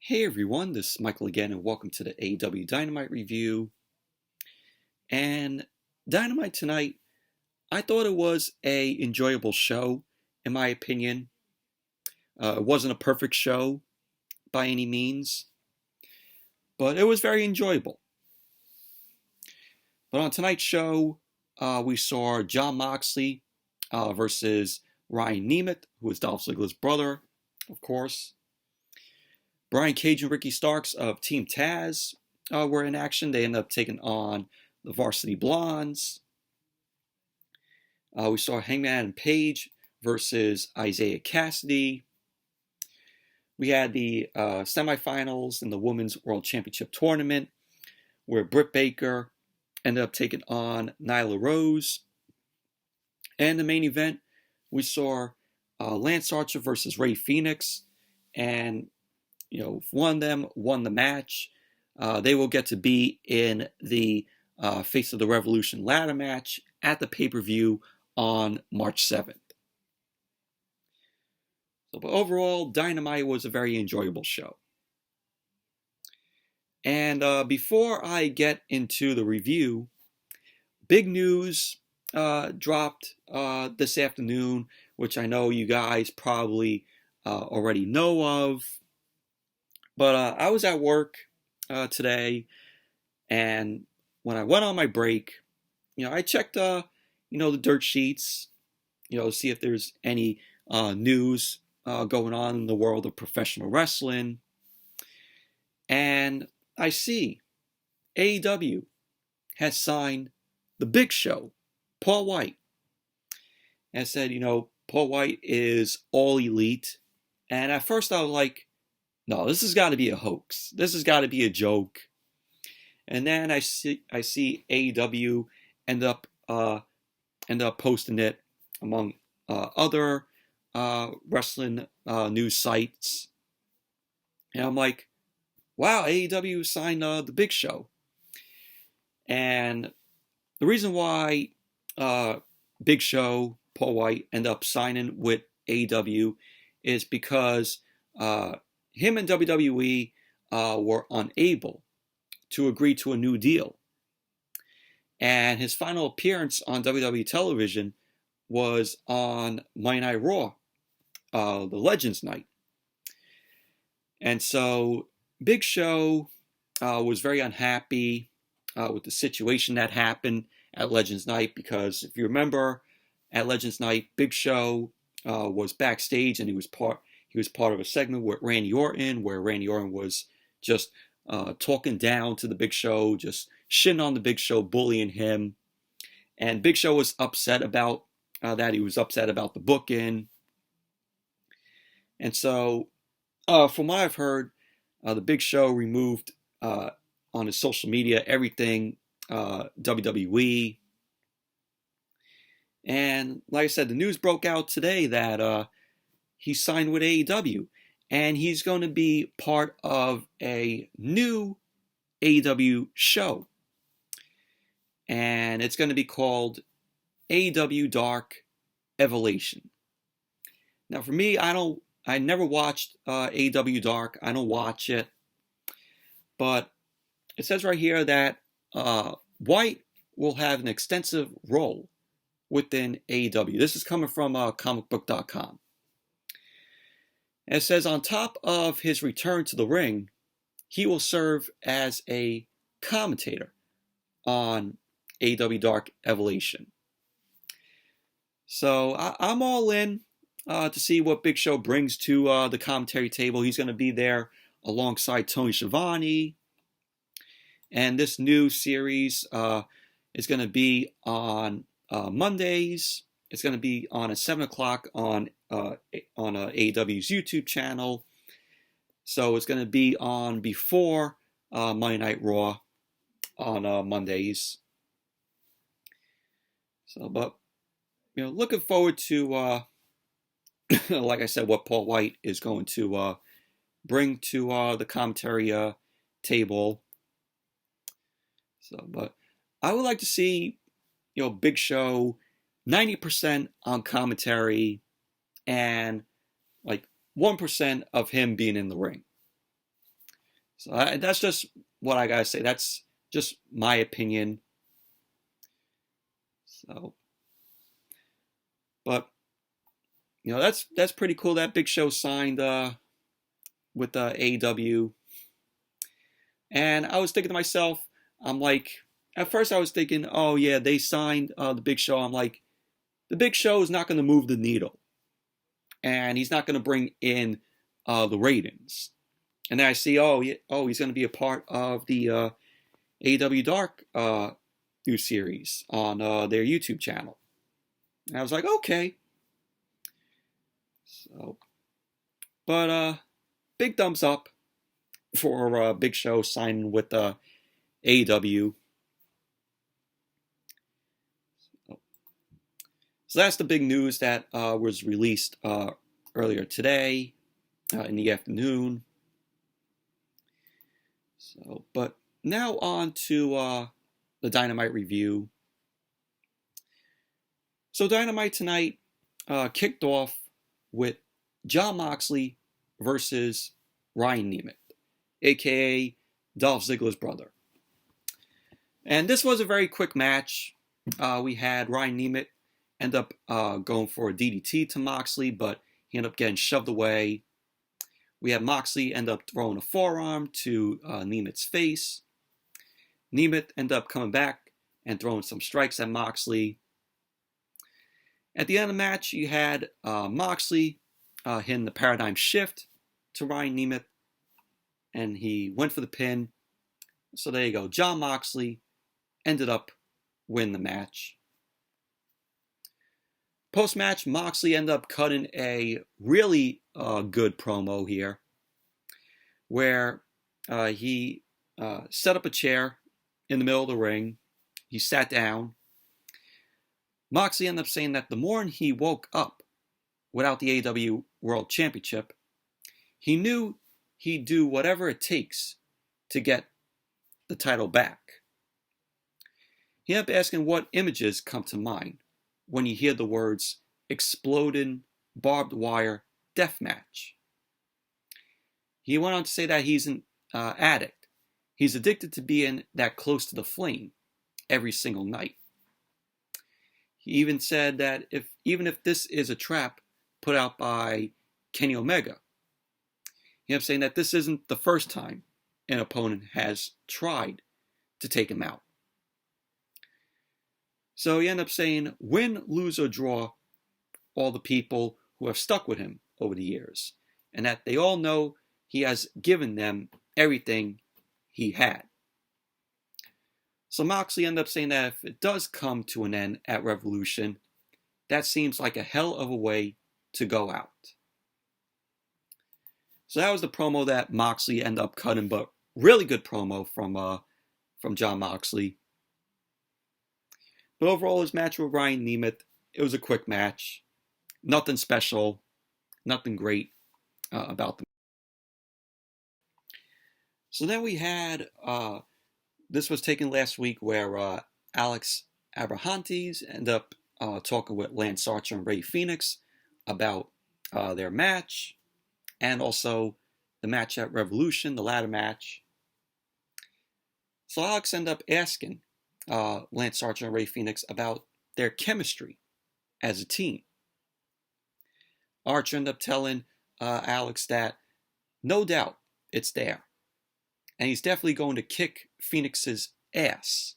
Hey everyone, this is Michael again, and welcome to the AEW Dynamite review. And Dynamite tonight, I thought it was a enjoyable show, in my opinion. It wasn't a perfect show by any means, but it was very enjoyable. But on tonight's show, we saw Jon Moxley versus Ryan Nemeth, who is Dolph Ziggler's brother, of course. Brian Cage and Ricky Starks of Team Taz were in action. They ended up taking on the Varsity Blondes. We saw Hangman and Paige versus Isiah Kassidy. We had the semifinals in the Women's World Championship Tournament, where Britt Baker ended up taking on Nyla Rose. And the main event, we saw Lance Archer versus Rey Fenix. And, one of them won the match. They will get to be in the Face of the Revolution ladder match at the pay-per-view on March 7th. But overall, Dynamite was a very enjoyable show. And before I get into the review, big news dropped this afternoon, which I know you guys probably already know of. But I was at work today, and when I went on my break, I checked, the dirt sheets, see if there's any news going on in the world of professional wrestling. And I see AEW has signed the Big Show, Paul White. And I said, Paul White is all elite. And at first I was like, no, this has got to be a hoax. This has got to be a joke. And then I see AEW end up posting it among other wrestling news sites. And I'm like, wow, AEW signed the Big Show. And the reason why Big Show, Paul White, end up signing with AEW is because him and WWE were unable to agree to a new deal. And his final appearance on WWE television was on Monday Night Raw, the Legends Night. And so Big Show was very unhappy with the situation that happened at Legends Night, because if you remember, at Legends Night, Big Show was backstage, and he was part of a segment with Randy Orton, where Randy Orton was just talking down to the Big Show, just shitting on the Big Show, bullying him. And Big Show was upset about that. He was upset about the booking. And so, from what I've heard, the Big Show removed on his social media everything WWE. And like I said, the news broke out today that he signed with AEW, and he's going to be part of a new AEW show. And it's going to be called AEW Dark Elevation. Now, for me, I never watched AEW Dark. I don't watch it. But it says right here that White will have an extensive role within AEW. This is coming from comicbook.com. And it says, on top of his return to the ring, he will serve as a commentator on AEW Dark Elevation. So I'm all in to see what Big Show brings to the commentary table. He's going to be there alongside Tony Schiavone. And this new series is going to be on Mondays. It's going to be on at 7 o'clock on AEW's YouTube channel. So it's going to be on before Monday Night Raw on Mondays. So, but, looking forward to, like I said, what Paul White is going to bring to the commentary table. So, but I would like to see, Big Show 90% on commentary and like 1% of him being in the ring. So that's just what I gotta say. That's just my opinion. So, but that's pretty cool. That Big Show signed with AEW, and I was thinking to myself, I'm like, at first I was thinking, oh yeah, they signed the Big Show. I'm like, the Big Show is not going to move the needle, and he's not going to bring in the ratings. And then I see, oh, he's going to be a part of the AEW Dark new series on their YouTube channel. And I was like, okay. So, but big thumbs up for Big Show signing with AEW. So that's the big news that was released earlier today in the afternoon. So, but now on to the Dynamite review. So Dynamite tonight kicked off with Jon Moxley versus Ryan Nemeth, aka Dolph Ziggler's brother. And this was a very quick match. We had Ryan Nemeth end up going for a DDT to Moxley, but he ended up getting shoved away. We had Moxley end up throwing a forearm to Nemeth's face. Nemeth ended up coming back and throwing some strikes at Moxley. At the end of the match, you had Moxley hitting the paradigm shift to Ryan Nemeth, and he went for the pin. So there you go. Jon Moxley ended up winning the match. Post-match, Moxley ended up cutting a really good promo here, where he set up a chair in the middle of the ring. He sat down. Moxley ended up saying that the morning he woke up without the AEW World Championship, he knew he'd do whatever it takes to get the title back. He ended up asking what images come to mind when you hear the words exploding barbed wire deathmatch. He went on to say that he's an addict. He's addicted to being that close to the flame every single night. He even said that even if this is a trap put out by Kenny Omega, he ended up saying that this isn't the first time an opponent has tried to take him out. So he ended up saying, win, lose, or draw, all the people who have stuck with him over the years, and that they all know he has given them everything he had. So Moxley ended up saying that if it does come to an end at Revolution, that seems like a hell of a way to go out. So that was the promo that Moxley ended up cutting, but really good promo from Jon Moxley. But overall, his match with Ryan Nemeth, it was a quick match. Nothing special, nothing great about the match. So then we had, this was taken last week, where Alex Abrahantes ended up talking with Lance Archer and Rey Fenix about their match, and also the match at Revolution, the ladder match. So Alex ended up asking Lance Archer and Rey Fenix about their chemistry as a team. Archer ended up telling Alex that no doubt it's there, and he's definitely going to kick Fenix's ass.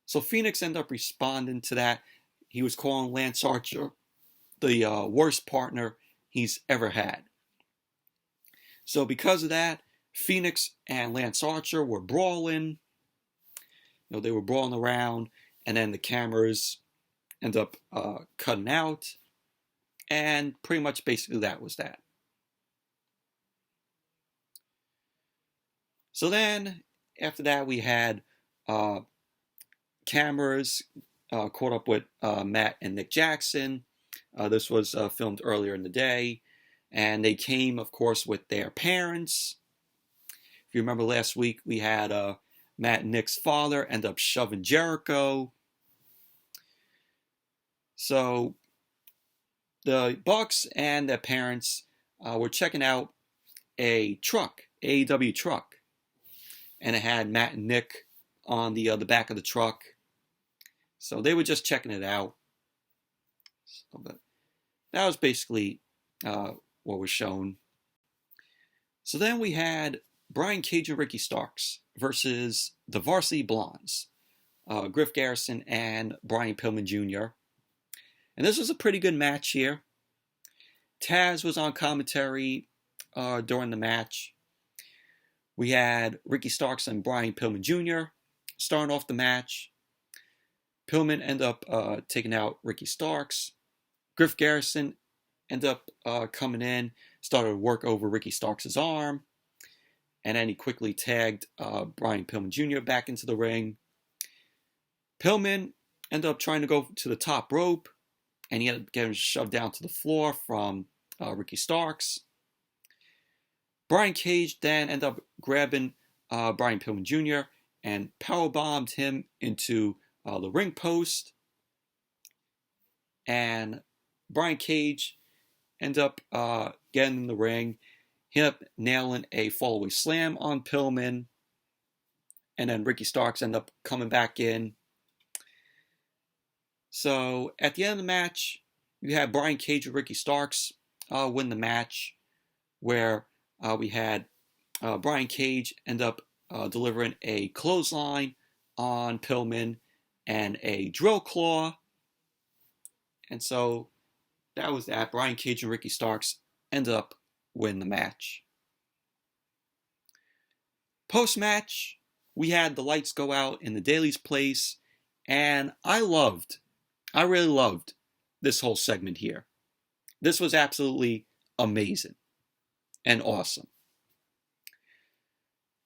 So Fenix ended up responding to that. He was calling Lance Archer the worst partner he's ever had. So because of that, Fenix and Lance Archer were brawling. They were brawling around, and then the cameras end up cutting out, and pretty much basically that was that. So then after that, we had cameras caught up with Matt and Nick Jackson. This was filmed earlier in the day, and they came, of course, with their parents. If you remember last week, we had Matt and Nick's father end up shoving Jericho. So the Bucks and their parents were checking out a truck AEW truck. And it had Matt and Nick on the back of the truck. So they were just checking it out. So, but that was basically what was shown. So then we had Brian Cage and Ricky Starks versus the Varsity Blondes, Griff Garrison and Brian Pillman Jr. And this was a pretty good match here. Taz was on commentary during the match. We had Ricky Starks and Brian Pillman Jr. starting off the match. Pillman ended up taking out Ricky Starks. Griff Garrison ended up coming in, started to work over Ricky Starks' arm, and then he quickly tagged Brian Pillman Jr. back into the ring. Pillman ended up trying to go to the top rope, and he ended up getting shoved down to the floor from Ricky Starks. Brian Cage then ended up grabbing Brian Pillman Jr. and powerbombed him into the ring post. And Brian Cage ended up getting in the ring. He ended up nailing a fallaway slam on Pillman. And then Ricky Starks ended up coming back in. So at the end of the match, you had Brian Cage and Ricky Starks win the match, where we had Brian Cage end up delivering a clothesline on Pillman and a drill claw. And so that was that. Brian Cage and Ricky Starks ended up winning the match. Post-match, we had the lights go out in the Daily's place, and I really loved this whole segment here. This was absolutely amazing and awesome.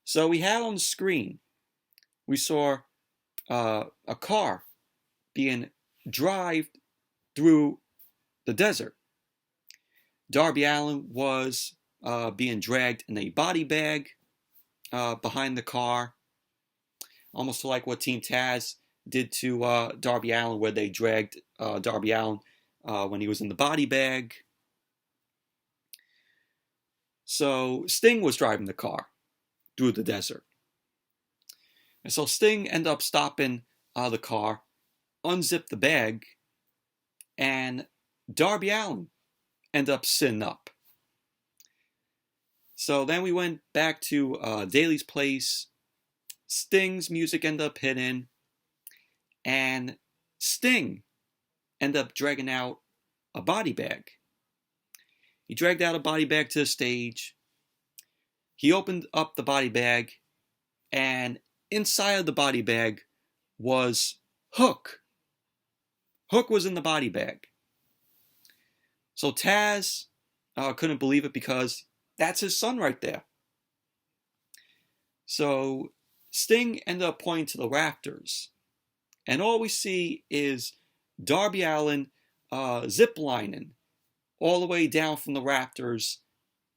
So we had on the screen, we saw a car being driven through the desert. Darby Allin was being dragged in a body bag behind the car, almost like what Team Taz did to Darby Allin, where they dragged Darby Allin when he was in the body bag. So Sting was driving the car through the desert. And so Sting ended up stopping the car, unzipped the bag, and Darby Allin ended up sitting up. So then we went back to Daily's place. Sting's music ended up hitting, and Sting ended up dragging out a body bag. He dragged out a body bag to the stage. He opened up the body bag, and inside of the body bag was Hook. Hook was in the body bag. So Taz couldn't believe it, because that's his son right there. So Sting ended up pointing to the rafters, and all we see is Darby Allin ziplining all the way down from the rafters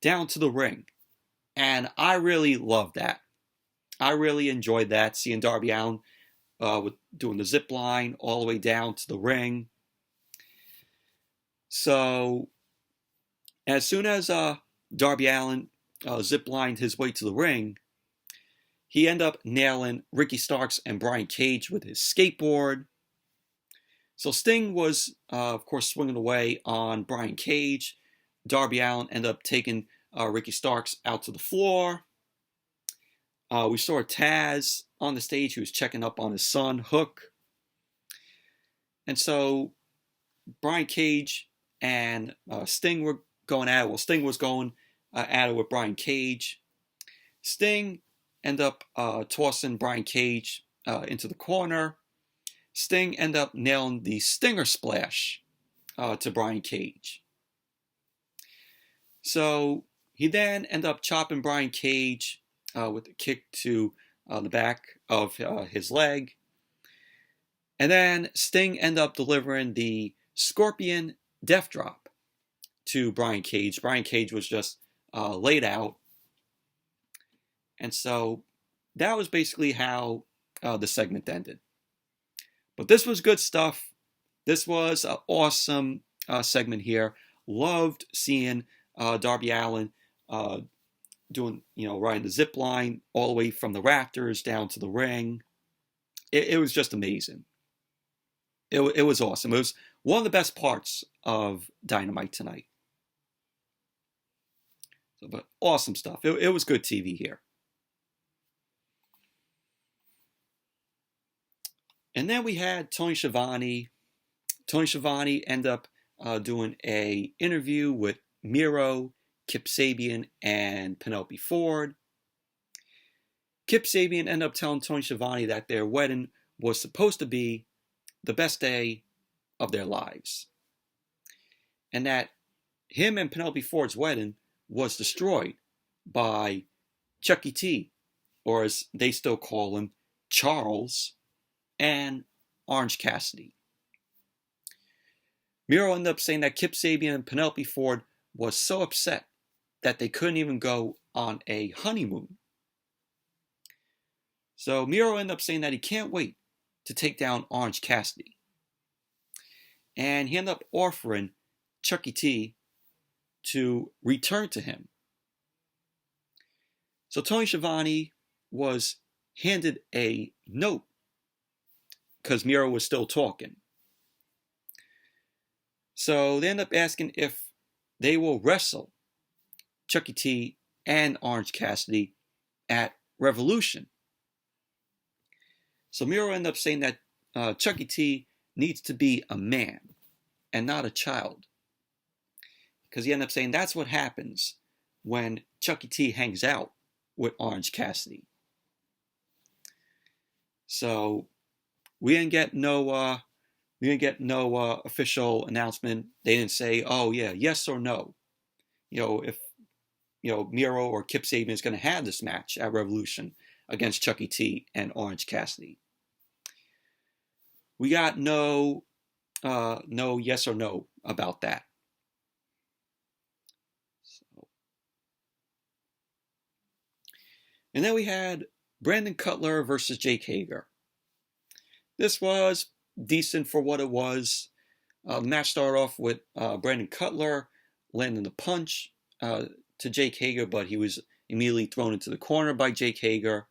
down to the ring. And I really loved that. I really enjoyed that, seeing Darby Allin doing the zip line all the way down to the ring. So as soon as Darby Allin zip-lined his way to the ring, he ended up nailing Ricky Starks and Brian Cage with his skateboard. So Sting was, of course, swinging away on Brian Cage. Darby Allin ended up taking Ricky Starks out to the floor. We saw Taz on the stage, who was checking up on his son, Hook. And so Brian Cage and Sting were going at it. Well, Sting was going at it with Brian Cage. Sting ended up tossing Brian Cage into the corner. Sting ended up nailing the Stinger Splash to Brian Cage. So he then ended up chopping Brian Cage with a kick to the back of his leg. And then Sting ended up delivering the Scorpion Death Drop to Brian Cage. Brian Cage was just laid out. And so that was basically how the segment ended. But this was good stuff. This was an awesome segment here. Loved seeing Darby Allin riding the zip line all the way from the rafters down to the ring. It was just amazing. It was awesome. It was one of the best parts of Dynamite tonight. But awesome stuff. It was good TV here. And then we had Tony Schiavone. Tony Schiavone ended up doing a interview with Miro, Kip Sabian, and Penelope Ford. Kip Sabian ended up telling Tony Schiavone that their wedding was supposed to be the best day of their lives. And that him and Penelope Ford's wedding was destroyed by Chucky T, or as they still call him, Charles, and Orange Cassidy. Miro ended up saying that Kip Sabian and Penelope Ford was so upset that they couldn't even go on a honeymoon. So Miro ended up saying that he can't wait to take down Orange Cassidy. And he ended up offering Chucky T to return to him. So Tony Schiavone was handed a note because Miro was still talking. So they end up asking if they will wrestle Chucky T and Orange Cassidy at Revolution. So Miro ended up saying that Chucky T needs to be a man and not a child. Because he ended up saying that's what happens when Chucky T hangs out with Orange Cassidy. So we didn't get no official announcement. They didn't say, oh yeah, yes or no. If Miro or Kip Sabian is going to have this match at Revolution against Chucky T and Orange Cassidy. We got no yes or no about that. And then we had Brandon Cutler versus Jake Hager. This was decent for what it was. The match started off with Brandon Cutler landing the punch to Jake Hager, but he was immediately thrown into the corner by Jake Hager.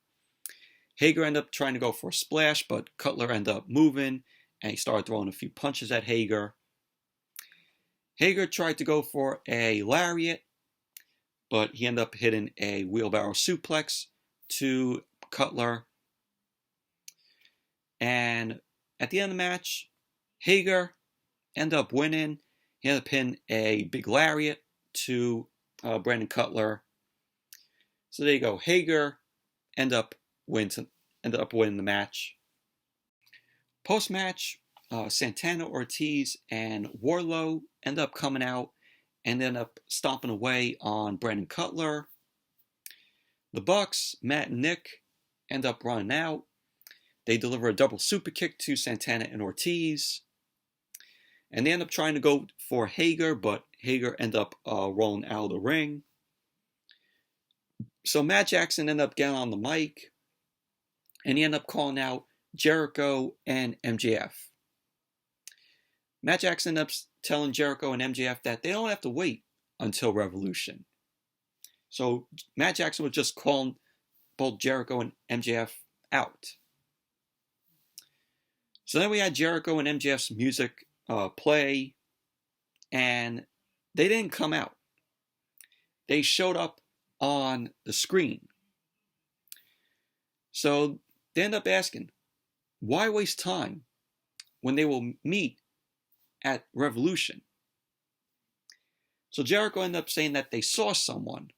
Hager ended up trying to go for a splash, but Cutler ended up moving, and he started throwing a few punches at Hager. Hager tried to go for a lariat, but he ended up hitting a wheelbarrow suplex to Cutler. And at the end of the match, Hager ended up winning. He ended up hitting a big lariat to Brandon Cutler. So there you go. Hager ended up winning the match. Post-match, Santana, Ortiz, and Wardlow ended up coming out and ended up stomping away on Brandon Cutler. The Bucks, Matt and Nick, end up running out. They deliver a double super kick to Santana and Ortiz. And they end up trying to go for Hager, but Hager ended up rolling out of the ring. So Matt Jackson ended up getting on the mic, and he ended up calling out Jericho and MJF. Matt Jackson ended up telling Jericho and MJF that they don't have to wait until Revolution. So Matt Jackson was just calling both Jericho and MJF out. So then we had Jericho and MJF's music play, and they didn't come out. They showed up on the screen. So they end up asking, why waste time when they will meet at Revolution? So Jericho ended up saying that they saw someone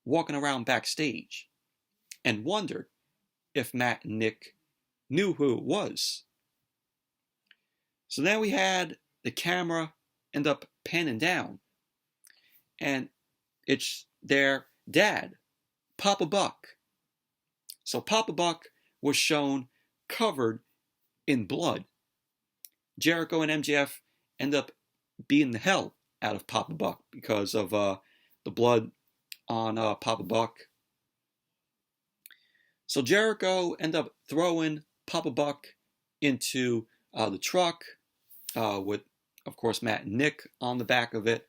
walking around backstage and wondered if Matt and Nick knew who it was. So then we had the camera end up panning down, and it's their dad, Papa Buck. So Papa Buck was shown covered in blood. Jericho and MJF end up beating the hell out of Papa Buck because of the blood on Papa Buck. So Jericho ended up throwing Papa Buck into the truck with, of course, Matt and Nick on the back of it.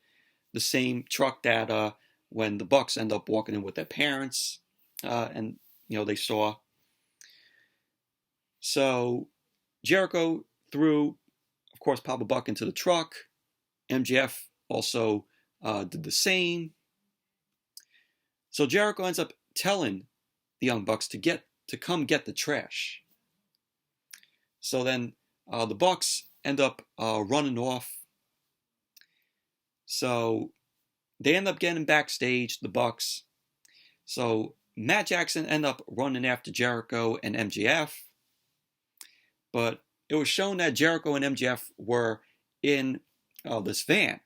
The same truck that when the Bucks end up walking in with their parents, and they saw. So Jericho threw, of course, Papa Buck into the truck. MJF also did the same. So Jericho ends up telling the Young Bucks to come get the trash. So then the Bucks end up running off. So they end up getting backstage, the Bucks. So Matt Jackson end up running after Jericho and MJF. But it was shown that Jericho and MJF were in this van.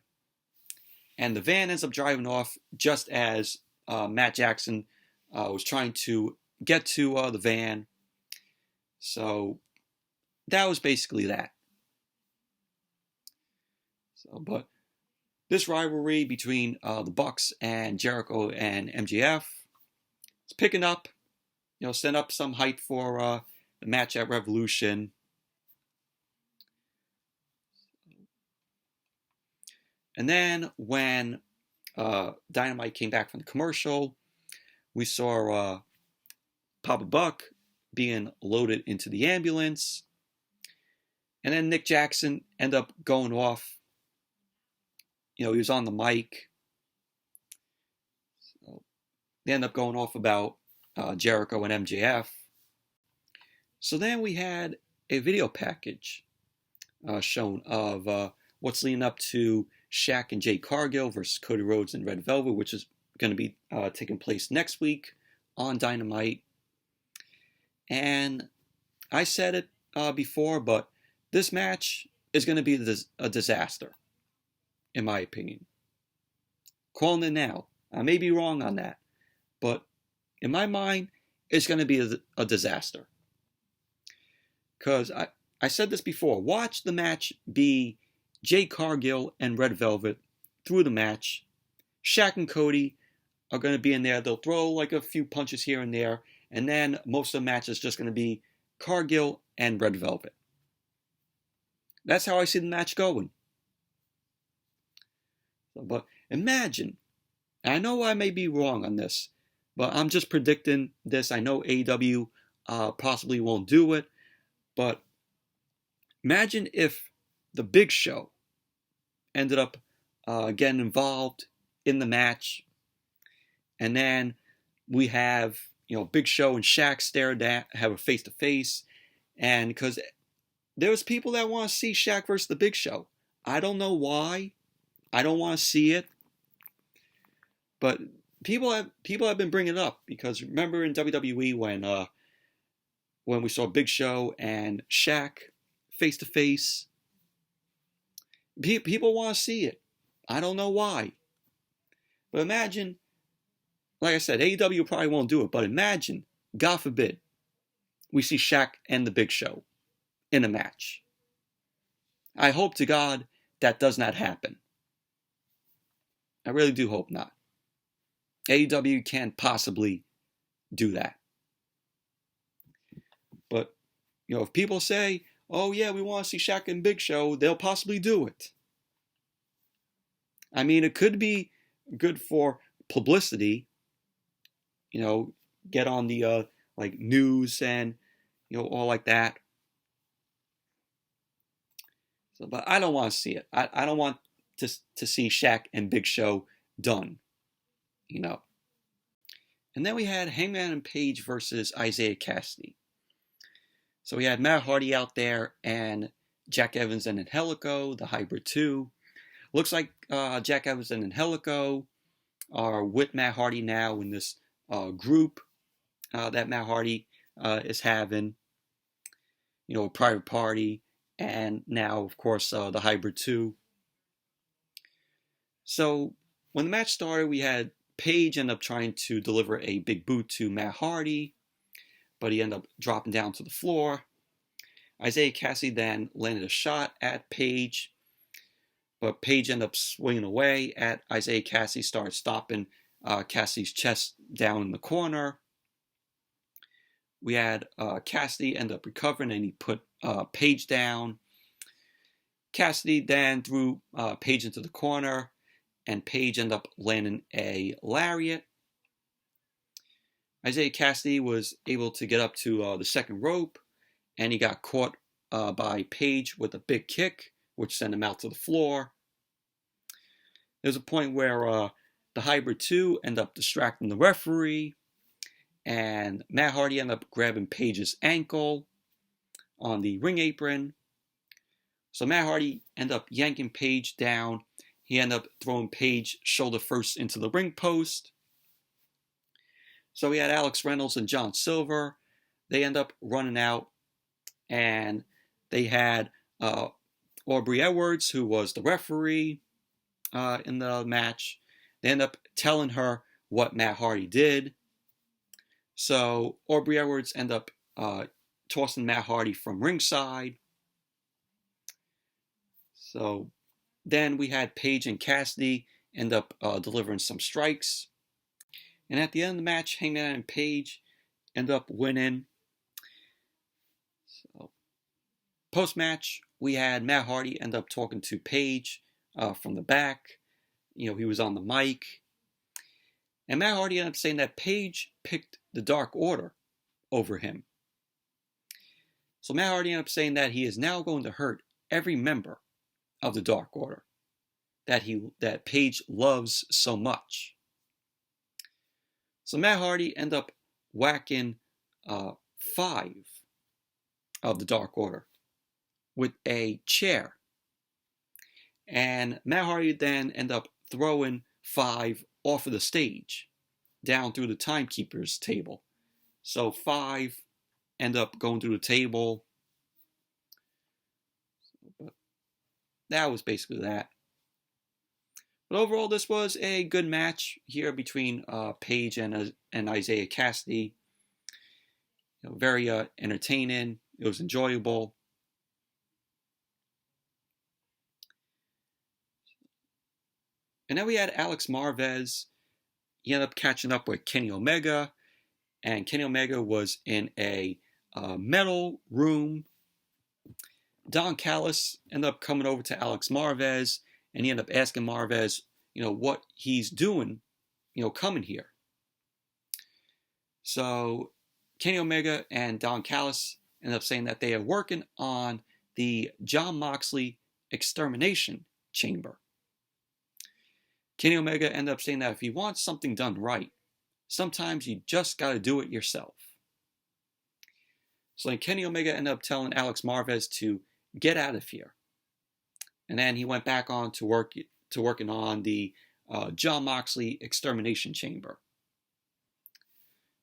And the van ends up driving off just as Matt Jackson was trying to get to the van. So that was basically that. But this rivalry between the Bucks and Jericho and MJF is picking up. Set up some hype for the match at Revolution. And then when Dynamite came back from the commercial, we saw Papa Buck being loaded into the ambulance. And then Nick Jackson ended up going off. He was on the mic. So they ended up going off about Jericho and MJF. So then we had a video package shown of what's leading up to Shaq and Jade Cargill versus Cody Rhodes and Red Velvet, which is going to be taking place next week on Dynamite. And I said it before, but this match is going to be a disaster, in my opinion. Calling it now. I may be wrong on that, but in my mind, it's going to be a disaster. Because I said this before. Watch the match be Jade Cargill and Red Velvet through the match. Shaq and Cody are going to be in there. They'll throw like a few punches here and there. And then most of the match is just going to be Cargill and Red Velvet. That's how I see the match going. But imagine, I know I may be wrong on this, but I'm just predicting this. I know AEW possibly won't do it, but imagine if the Big Show ended up getting involved in the match, and then we have Big Show and Shaq have a face-to-face, and because there's people that want to see Shaq versus the Big Show. I don't know why. I don't want to see it, but people have been bringing it up, because remember in WWE when we saw Big Show and Shaq face to face, people want to see it. I don't know why, but imagine, like I said, AEW probably won't do it, but imagine, God forbid, we see Shaq and the Big Show in a match. I hope to God that does not happen. I really do hope not. AEW can't possibly do that. But, if people say, oh yeah, we want to see Shaq and Big Show, they'll possibly do it. I mean, it could be good for publicity, get on the like news and, all like that. So, but I don't want to see it. I don't want to see Shaq and Big Show done, And then we had Hangman and Paige versus Isiah Kassidy. So we had Matt Hardy out there and Jack Evans and Angelico, the Hybrid 2. Looks like Jack Evans and Angelico are with Matt Hardy now in this group that Matt Hardy is having, a private party, and now, of course, the Hybrid 2. So when the match started, we had Paige end up trying to deliver a big boot to Matt Hardy, but he ended up dropping down to the floor. Isiah Kassidy then landed a shot at Paige, but Paige ended up swinging away at Isiah Kassidy, started stopping Cassidy's chest down in the corner. We had Kassidy end up recovering, and he put Paige down. Kassidy then threw Paige into the corner, and Paige ended up landing a lariat. Isiah Kassidy was able to get up to the second rope, and he got caught by Paige with a big kick, which sent him out to the floor. There's a point where the Hybrid 2 end up distracting the referee, and Matt Hardy ended up grabbing Paige's ankle on the ring apron. So Matt Hardy ended up yanking Paige down. He ended up throwing Paige shoulder first into the ring post. So we had Alex Reynolds and John Silver. They end up running out, and they had Aubrey Edwards, who was the referee in the match. They end up telling her what Matt Hardy did. So Aubrey Edwards end up tossing Matt Hardy from ringside. So then we had Paige and Kassidy end up delivering some strikes. And at the end of the match, Hangman and Paige end up winning. So post-match, we had Matt Hardy end up talking to Paige from the back. He was on the mic. And Matt Hardy ended up saying that Paige picked the Dark Order over him. So Matt Hardy ended up saying that he is now going to hurt every member of the Dark Order that Paige loves so much. So Matt Hardy ended up whacking 5 of the Dark Order with a chair. And Matt Hardy then ended up throwing 5 off of the stage down through the timekeeper's table. So 5 end up going through the table. But that was basically that. But overall, this was a good match here between Paige and Isiah Kassidy. Very entertaining. It was enjoyable. And then we had Alex Marvez. He ended up catching up with Kenny Omega. And Kenny Omega was in a metal room. Don Callis ended up coming over to Alex Marvez. And he ended up asking Marvez, what he's doing, coming here. So Kenny Omega and Don Callis ended up saying that they are working on the Jon Moxley extermination chamber. Kenny Omega ended up saying that if you want something done right, sometimes you just got to do it yourself. So then Kenny Omega ended up telling Alex Marvez to get out of here. And then he went back on to working on the Jon Moxley extermination chamber.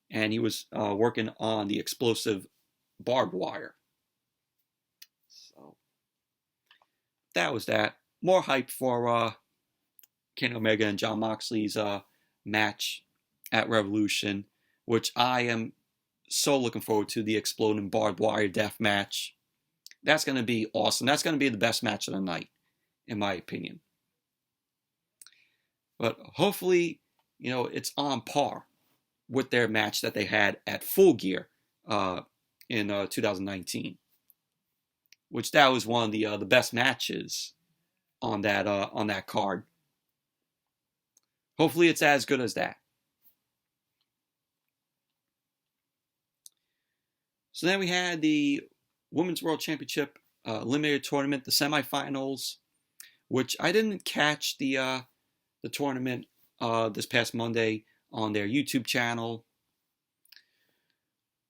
And he was working on the explosive barbed wire. So that was that. More hype for Kenny Omega and Jon Moxley's match at Revolution, which I am so looking forward to, the exploding barbed wire death match. That's going to be awesome. That's going to be the best match of the night, in my opinion. But hopefully, it's on par with their match that they had at Full Gear in 2019, which that was one of the best matches on that card. Hopefully, it's as good as that. So then we had the Women's World Championship Eliminator Tournament, the semifinals, which I didn't catch the tournament this past Monday on their YouTube channel.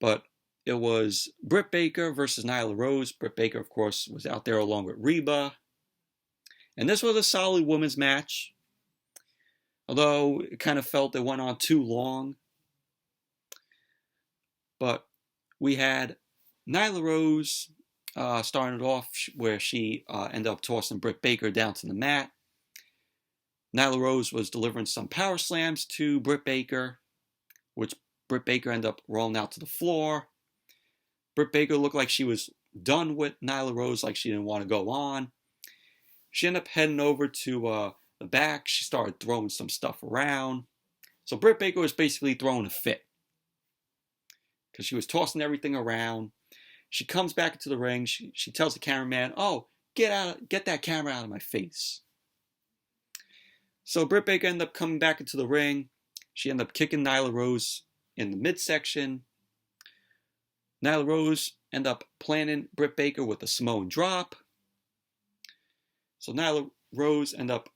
But it was Britt Baker versus Nyla Rose. Britt Baker, of course, was out there along with Reba. And this was a solid women's match, although it kind of felt it went on too long. But we had Nyla Rose starting it off where she ended up tossing Britt Baker down to the mat. Nyla Rose was delivering some power slams to Britt Baker, which Britt Baker ended up rolling out to the floor. Britt Baker looked like she was done with Nyla Rose, like she didn't want to go on. She ended up heading over to the back. She started throwing some stuff around. So Britt Baker was basically throwing a fit because she was tossing everything around. She comes back into the ring. She tells the cameraman, "Oh, get that camera out of my face." So Britt Baker ended up coming back into the ring. She ended up kicking Nyla Rose in the midsection. Nyla Rose ended up planting Britt Baker with a Samoan drop. So Nyla Rose ended up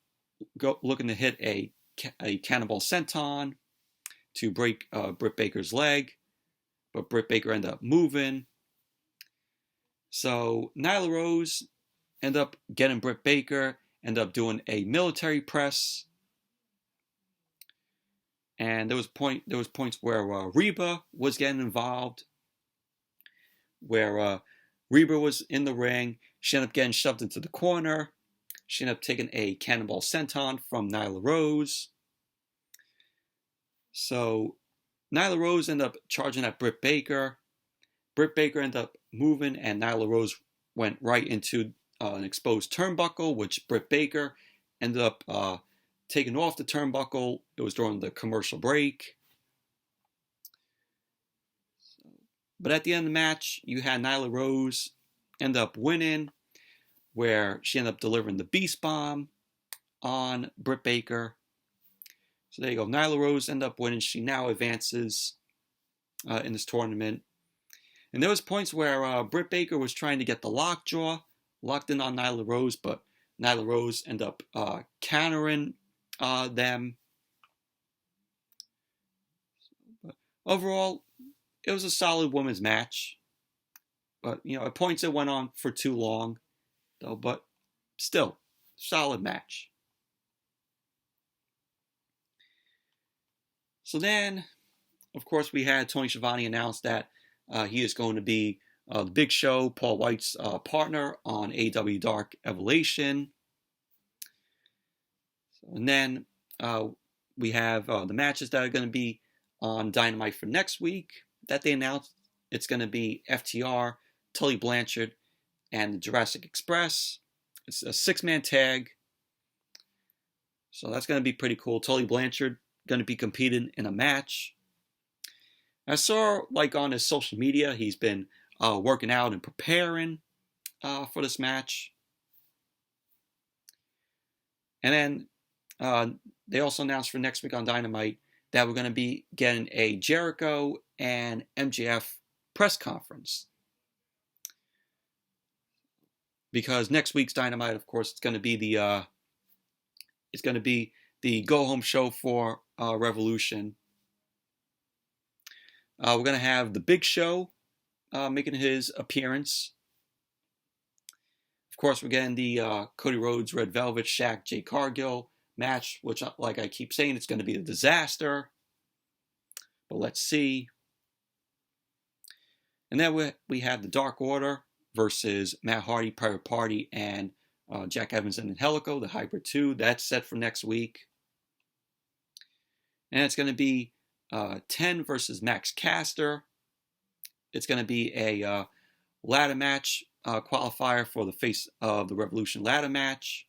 looking to hit a cannonball senton to break Britt Baker's leg, but Britt Baker ended up moving. So Nyla Rose ended up getting Britt Baker, ended up doing a military press, and there was points where Reba was getting involved, where Reba was in the ring. She ended up getting shoved into the corner. She ended up taking a cannonball senton from Nyla Rose. So Nyla Rose ended up charging at Britt Baker. Britt Baker ended up moving, and Nyla Rose went right into an exposed turnbuckle, which Britt Baker ended up taking off the turnbuckle. It was during the commercial break. But at the end of the match, you had Nyla Rose end up winning, where she ended up delivering the Beast Bomb on Britt Baker. So there you go. Nyla Rose ended up winning. She now advances in this tournament. And there was points where Britt Baker was trying to get the lockjaw locked in on Nyla Rose, but Nyla Rose ended up countering them. But overall, it was a solid women's match. But, at points it went on for too long, though. But still, solid match. So then, of course, we had Tony Schiavone announce that he is going to be the Big Show, Paul White's partner on AEW Dark Elevation. And then we have the matches that are going to be on Dynamite for next week that they announced. It's going to be FTR, Tully Blanchard, and the Jurassic Express. It's a 6-man tag. So that's going to be pretty cool. Tully Blanchard going to be competing in a match. I saw, on his social media, he's been working out and preparing for this match. And then they also announced for next week on Dynamite that we're going to be getting a Jericho and MJF press conference. Because next week's Dynamite, of course, it's going to be the go-home show for Revolution. We're going to have the Big Show making his appearance. Of course, we're getting the Cody Rhodes, Red Velvet, Shaq, Jay Cargill match, which, like I keep saying, it's going to be a disaster. But let's see. And then we have the Dark Order versus Matt Hardy, Private Party, and Jack Evans and Angelico, the Hybrid 2. That's set for next week. And it's going to be 10 versus Max Caster. It's going to be a ladder match qualifier for the Face of the Revolution ladder match.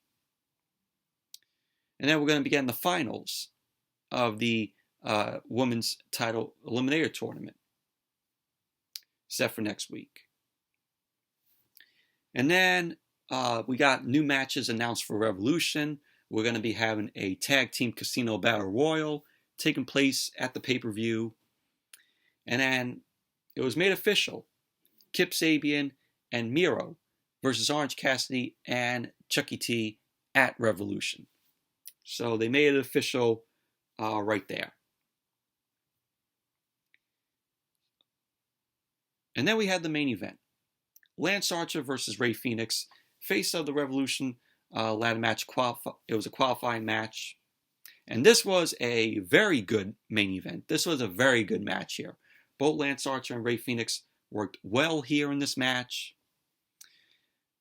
And then we're going to be getting the finals of the women's title eliminator tournament set for next week. And then we got new matches announced for Revolution. We're going to be having a tag team casino battle royal taking place at the pay-per-view. And then it was made official. Kip Sabian and Miro versus Orange Cassidy and Chucky T at Revolution. So they made it official right there. And then we had the main event. Lance Archer versus Rey Fenix, Face of the Revolution ladder match. It was a qualifying match. And this was a very good main event. This was a very good match here. Both Lance Archer and Rey Fenix worked well here in this match.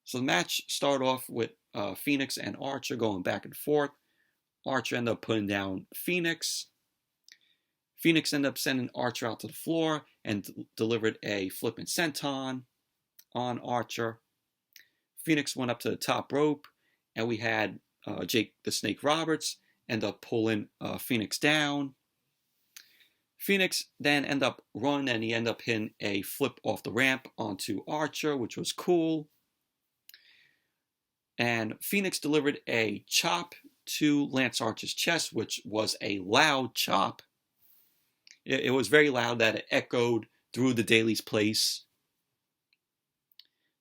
So the match started off with Fenix and Archer going back and forth. Archer ended up putting down Fenix. Fenix ended up sending Archer out to the floor and delivered a flipping senton on Archer. Fenix went up to the top rope, and we had Jake the Snake Roberts end up pulling Fenix down. Fenix then ended up running, and he ended up hitting a flip off the ramp onto Archer, which was cool. And Fenix delivered a chop to Lance Archer's chest, which was a loud chop. It was very loud that it echoed through the Daily's place.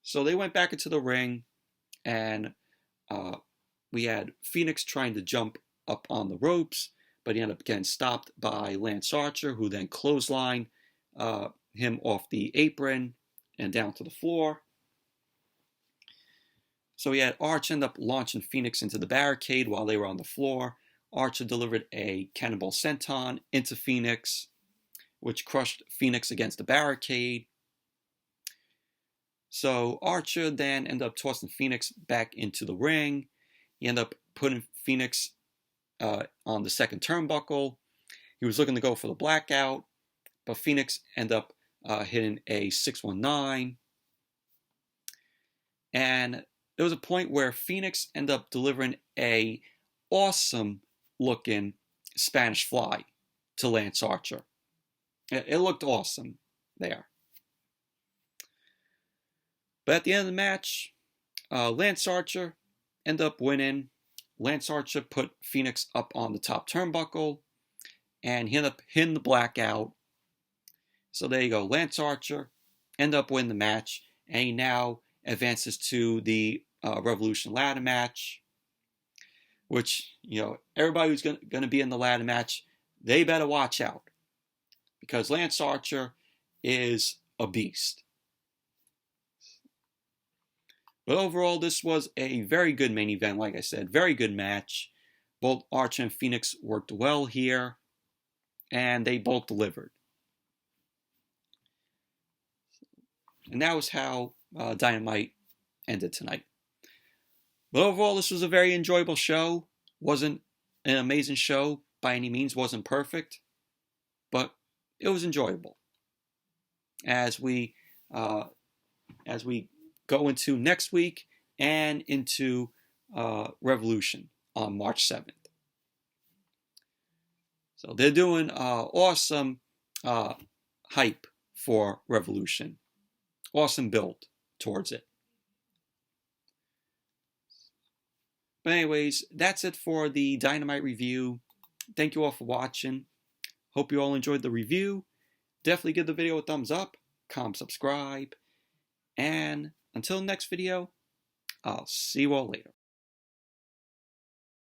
So they went back into the ring, and we had Fenix trying to jump up on the ropes, but he ended up getting stopped by Lance Archer, who then clotheslined him off the apron and down to the floor. So we had Arch end up launching Fenix into the barricade while they were on the floor. Archer delivered a cannonball senton into Fenix, which crushed Fenix against the barricade. So Archer then ended up tossing Fenix back into the ring. He ended up putting Fenix on the second turnbuckle. He was looking to go for the blackout, but Fenix ended up hitting a 619. And there was a point where Fenix ended up delivering a awesome looking Spanish fly to Lance Archer. It looked awesome there. But at the end of the match, Lance Archer ended up winning. Lance Archer put Fenix up on the top turnbuckle, and he ended up hitting the blackout. So there you go. Lance Archer ended up winning the match, and he now advances to the Revolution ladder match, which, everybody who's going to be in the ladder match, they better watch out, because Lance Archer is a beast. But overall, this was a very good main event. Like I said, very good match. Both Archer and Fenix worked well here, and they both delivered. And that was how Dynamite ended tonight. But overall, this was a very enjoyable show. Wasn't an amazing show by any means. Wasn't perfect, but it was enjoyable. As we go into next week and into Revolution on March 7th. So they're doing awesome hype for Revolution. Awesome build towards it. But anyways, that's it for the Dynamite review. Thank you all for watching. Hope you all enjoyed the review. Definitely give the video a thumbs up, comment, subscribe, and until next video, I'll see you all later.